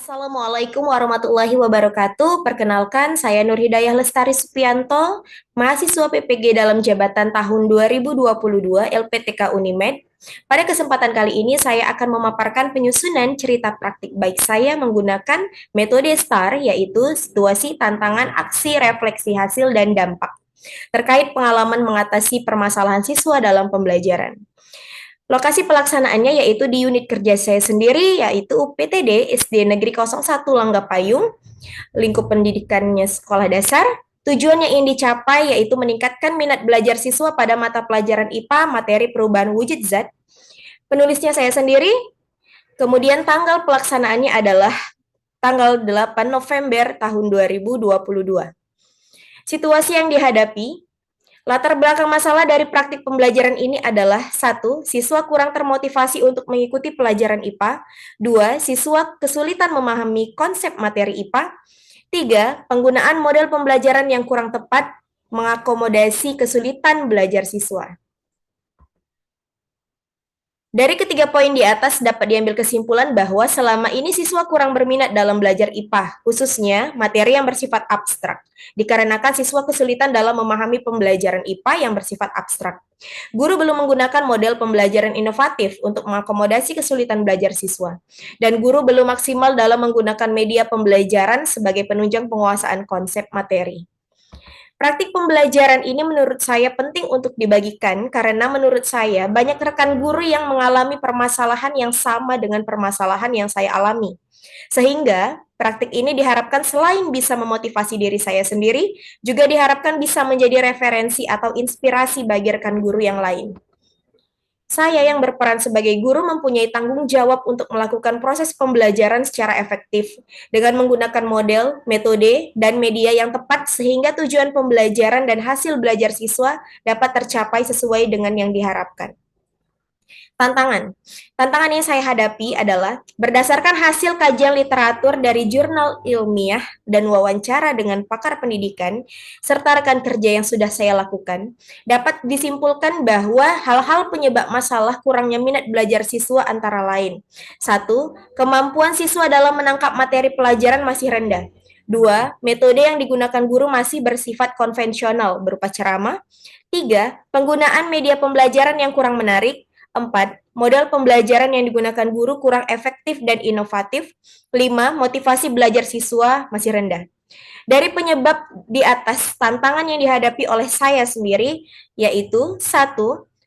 Assalamualaikum warahmatullahi wabarakatuh. Perkenalkan, saya Nur Hidayah Lestari Supianto, mahasiswa PPG dalam jabatan tahun 2022 LPTK Unimed. Pada kesempatan kali ini, saya akan memaparkan penyusunan cerita praktik baik saya menggunakan metode STAR, yaitu situasi, tantangan, aksi, refleksi hasil, dan dampak, terkait pengalaman mengatasi permasalahan siswa dalam pembelajaran. Lokasi pelaksanaannya yaitu di unit kerja saya sendiri, yaitu UPTD SD Negeri 01 Langgapayung, lingkup pendidikannya sekolah dasar. Tujuannya yang dicapai yaitu meningkatkan minat belajar siswa pada mata pelajaran IPA, materi perubahan wujud zat. Penulisnya saya sendiri, kemudian tanggal pelaksanaannya adalah tanggal 8 November tahun 2022. Situasi yang dihadapi, latar belakang masalah dari praktik pembelajaran ini adalah: 1. Siswa kurang termotivasi untuk mengikuti pelajaran IPA. 2. Siswa kesulitan memahami konsep materi IPA. 3. Penggunaan model pembelajaran yang kurang tepat mengakomodasi kesulitan belajar siswa. Dari ketiga poin di atas dapat diambil kesimpulan bahwa selama ini siswa kurang berminat dalam belajar IPA, khususnya materi yang bersifat abstrak, dikarenakan siswa kesulitan dalam memahami pembelajaran IPA yang bersifat abstrak. Guru belum menggunakan model pembelajaran inovatif untuk mengakomodasi kesulitan belajar siswa, dan guru belum maksimal dalam menggunakan media pembelajaran sebagai penunjang penguasaan konsep materi. Praktik pembelajaran ini menurut saya penting untuk dibagikan karena menurut saya banyak rekan guru yang mengalami permasalahan yang sama dengan permasalahan yang saya alami. Sehingga praktik ini diharapkan selain bisa memotivasi diri saya sendiri, juga diharapkan bisa menjadi referensi atau inspirasi bagi rekan guru yang lain. Saya yang berperan sebagai guru mempunyai tanggung jawab untuk melakukan proses pembelajaran secara efektif dengan menggunakan model, metode, dan media yang tepat sehingga tujuan pembelajaran dan hasil belajar siswa dapat tercapai sesuai dengan yang diharapkan. Tantangan. Tantangan yang saya hadapi adalah berdasarkan hasil kajian literatur dari jurnal ilmiah dan wawancara dengan pakar pendidikan, serta rekan kerja yang sudah saya lakukan, dapat disimpulkan bahwa hal-hal penyebab masalah kurangnya minat belajar siswa antara lain. 1. Kemampuan siswa dalam menangkap materi pelajaran masih rendah. 2. Metode yang digunakan guru masih bersifat konvensional berupa ceramah. 3. Penggunaan media pembelajaran yang kurang menarik. 4. Model pembelajaran yang digunakan guru kurang efektif dan inovatif. 5. Motivasi belajar siswa masih rendah. Dari penyebab di atas, tantangan yang dihadapi oleh saya sendiri yaitu: 1.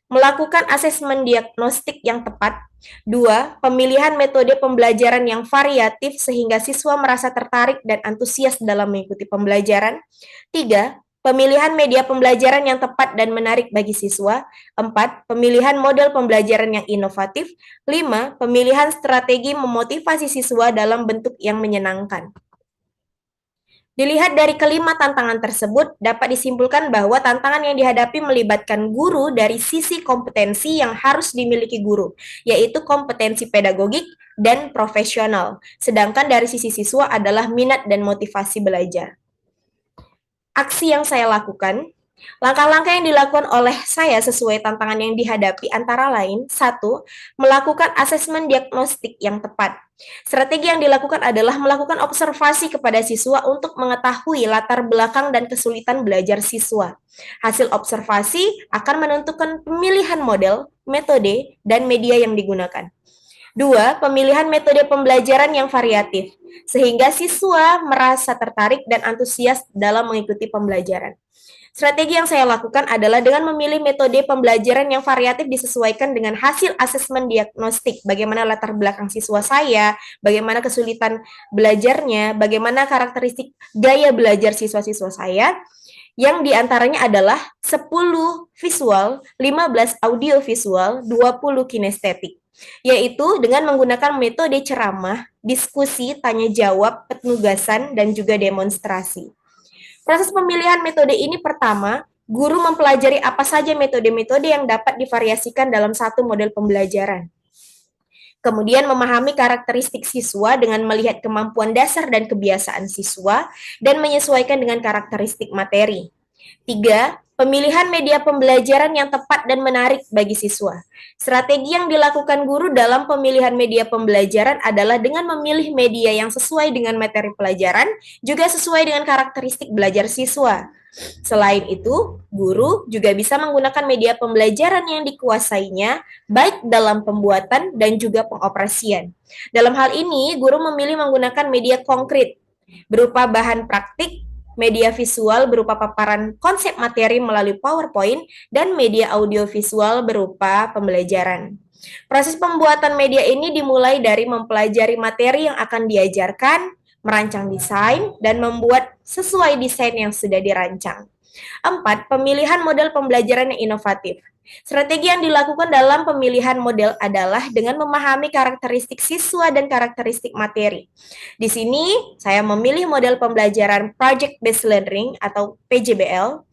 Melakukan asesmen diagnostik yang tepat. 2. Pemilihan metode pembelajaran yang variatif sehingga siswa merasa tertarik dan antusias dalam mengikuti pembelajaran. 3. Pemilihan media pembelajaran yang tepat dan menarik bagi siswa. 4. Pemilihan model pembelajaran yang inovatif. 5. Pemilihan strategi memotivasi siswa dalam bentuk yang menyenangkan. Dilihat dari kelima tantangan tersebut, dapat disimpulkan bahwa tantangan yang dihadapi melibatkan guru dari sisi kompetensi yang harus dimiliki guru, yaitu kompetensi pedagogik dan profesional, sedangkan dari sisi siswa adalah minat dan motivasi belajar. Aksi yang saya lakukan, langkah-langkah yang dilakukan oleh saya sesuai tantangan yang dihadapi antara lain: 1. Melakukan asesmen diagnostik yang tepat. Strategi yang dilakukan adalah melakukan observasi kepada siswa untuk mengetahui latar belakang dan kesulitan belajar siswa. Hasil observasi akan menentukan pemilihan model, metode, dan media yang digunakan. 2. Pemilihan metode pembelajaran yang variatif, sehingga siswa merasa tertarik dan antusias dalam mengikuti pembelajaran. Strategi yang saya lakukan adalah dengan memilih metode pembelajaran yang variatif disesuaikan dengan hasil asesmen diagnostik, bagaimana latar belakang siswa saya, bagaimana kesulitan belajarnya, bagaimana karakteristik gaya belajar siswa-siswa saya, yang diantaranya adalah 10 visual, 15 audio visual, 20 kinestetik, yaitu dengan menggunakan metode ceramah, diskusi, tanya jawab, penugasan, dan juga demonstrasi. Proses pemilihan metode ini: pertama, guru mempelajari apa saja metode-metode yang dapat divariasikan dalam satu model pembelajaran. Kemudian memahami karakteristik siswa dengan melihat kemampuan dasar dan kebiasaan siswa dan menyesuaikan dengan karakteristik materi. 3. Pemilihan media pembelajaran yang tepat dan menarik bagi siswa. Strategi yang dilakukan guru dalam pemilihan media pembelajaran adalah dengan memilih media yang sesuai dengan materi pelajaran, juga sesuai dengan karakteristik belajar siswa. Selain itu, guru juga bisa menggunakan media pembelajaran yang dikuasainya, baik dalam pembuatan dan juga pengoperasian. Dalam hal ini, guru memilih menggunakan media konkret, berupa bahan praktik, media visual berupa paparan konsep materi melalui PowerPoint, dan media audiovisual berupa pembelajaran. Proses pembuatan media ini dimulai dari mempelajari materi yang akan diajarkan, merancang desain, dan membuat sesuai desain yang sudah dirancang. 4. Pemilihan model pembelajaran yang inovatif. Strategi yang dilakukan dalam pemilihan model adalah dengan memahami karakteristik siswa dan karakteristik materi. Di sini, saya memilih model pembelajaran Project Based Learning atau PJBL.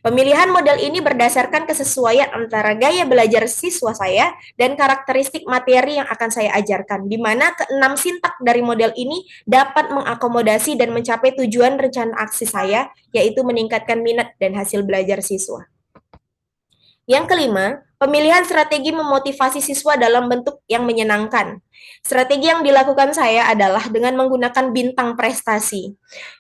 Pemilihan model ini berdasarkan kesesuaian antara gaya belajar siswa saya dan karakteristik materi yang akan saya ajarkan, di mana keenam sintak dari model ini dapat mengakomodasi dan mencapai tujuan rencana aksi saya, yaitu meningkatkan minat dan hasil belajar siswa. Yang kelima, pemilihan strategi memotivasi siswa dalam bentuk yang menyenangkan. Strategi yang dilakukan saya adalah dengan menggunakan bintang prestasi.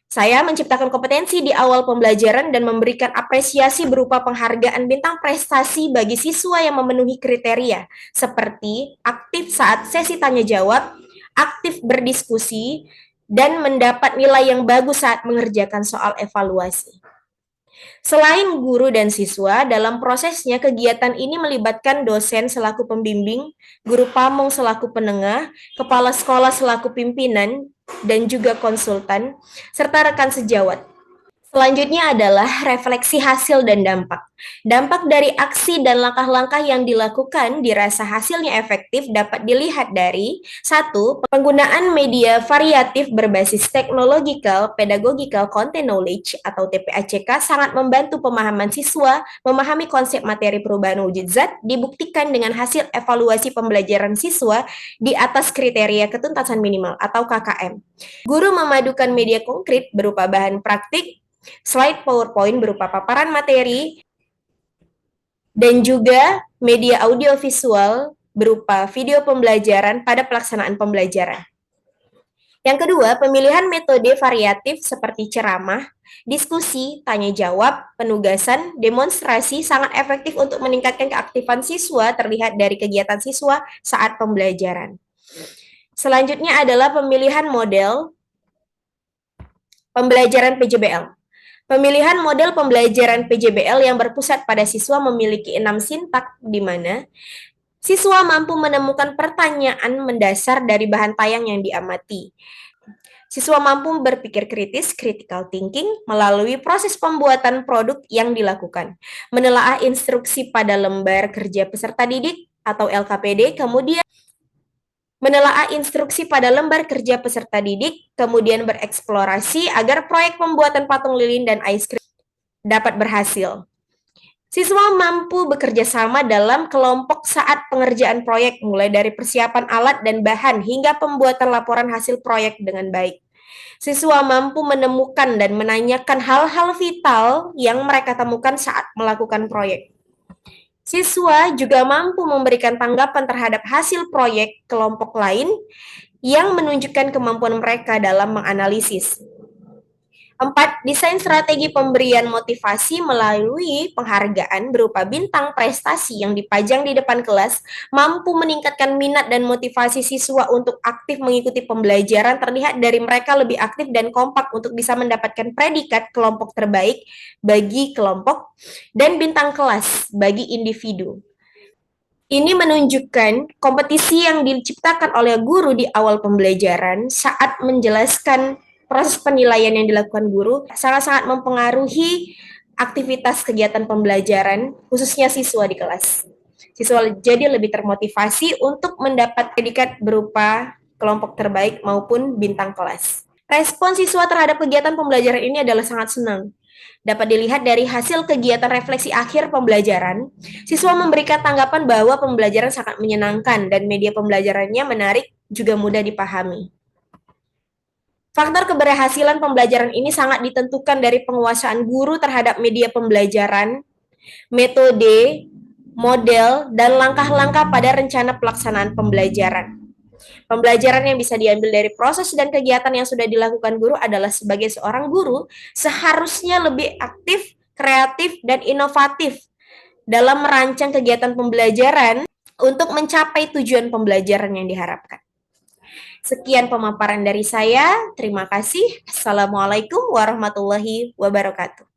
Saya menciptakan kompetensi di awal pembelajaran dan memberikan apresiasi berupa penghargaan bintang prestasi bagi siswa yang memenuhi kriteria, seperti aktif saat sesi tanya jawab, aktif berdiskusi, dan mendapat nilai yang bagus saat mengerjakan soal evaluasi. Selain guru dan siswa, dalam prosesnya kegiatan ini melibatkan dosen selaku pembimbing, guru pamong selaku penengah, kepala sekolah selaku pimpinan, dan juga konsultan, serta rekan sejawat. Selanjutnya adalah refleksi hasil dan dampak. Dampak dari aksi dan langkah-langkah yang dilakukan dirasa hasilnya efektif dapat dilihat dari 1. Penggunaan media variatif berbasis Technological Pedagogical Content Knowledge atau TPACK sangat membantu pemahaman siswa, memahami konsep materi perubahan wujud zat, dibuktikan dengan hasil evaluasi pembelajaran siswa di atas kriteria ketuntasan minimal atau KKM. Guru memadukan media konkret berupa bahan praktik, slide PowerPoint berupa paparan materi, dan juga media audiovisual berupa video pembelajaran pada pelaksanaan pembelajaran. Yang kedua, pemilihan metode variatif seperti ceramah, diskusi, tanya jawab, penugasan, demonstrasi sangat efektif untuk meningkatkan keaktifan siswa terlihat dari kegiatan siswa saat pembelajaran. Selanjutnya adalah pemilihan model pembelajaran PJBL. Pemilihan model pembelajaran PJBL yang berpusat pada siswa memiliki 6 sintak, di mana siswa mampu menemukan pertanyaan mendasar dari bahan tayang yang diamati. Siswa mampu berpikir kritis, critical thinking, melalui proses pembuatan produk yang dilakukan. Menelaah instruksi pada lembar kerja peserta didik atau LKPD, kemudian menelaah instruksi pada lembar kerja peserta didik, kemudian bereksplorasi agar proyek pembuatan patung lilin dan ice cream dapat berhasil. Siswa mampu bekerja sama dalam kelompok saat pengerjaan proyek, mulai dari persiapan alat dan bahan hingga pembuatan laporan hasil proyek dengan baik. Siswa mampu menemukan dan menanyakan hal-hal vital yang mereka temukan saat melakukan proyek. Siswa juga mampu memberikan tanggapan terhadap hasil proyek kelompok lain yang menunjukkan kemampuan mereka dalam menganalisis. 4. Desain strategi pemberian motivasi melalui penghargaan berupa bintang prestasi yang dipajang di depan kelas mampu meningkatkan minat dan motivasi siswa untuk aktif mengikuti pembelajaran, terlihat dari mereka lebih aktif dan kompak untuk bisa mendapatkan predikat kelompok terbaik bagi kelompok dan bintang kelas bagi individu. Ini menunjukkan kompetisi yang diciptakan oleh guru di awal pembelajaran saat menjelaskan proses penilaian yang dilakukan guru sangat-sangat mempengaruhi aktivitas kegiatan pembelajaran, khususnya siswa di kelas. Siswa jadi lebih termotivasi untuk mendapat predikat berupa kelompok terbaik maupun bintang kelas. Respon siswa terhadap kegiatan pembelajaran ini adalah sangat senang. Dapat dilihat dari hasil kegiatan refleksi akhir pembelajaran, siswa memberikan tanggapan bahwa pembelajaran sangat menyenangkan dan media pembelajarannya menarik juga mudah dipahami. Faktor keberhasilan pembelajaran ini sangat ditentukan dari penguasaan guru terhadap media pembelajaran metode, model, dan langkah-langkah pada rencana pelaksanaan pembelajaran. Pembelajaran yang bisa diambil dari proses dan kegiatan yang sudah dilakukan guru adalah sebagai seorang guru seharusnya lebih aktif, kreatif, dan inovatif dalam merancang kegiatan pembelajaran untuk mencapai tujuan pembelajaran yang diharapkan. Sekian pemaparan dari saya. Terima kasih. Assalamualaikum warahmatullahi wabarakatuh.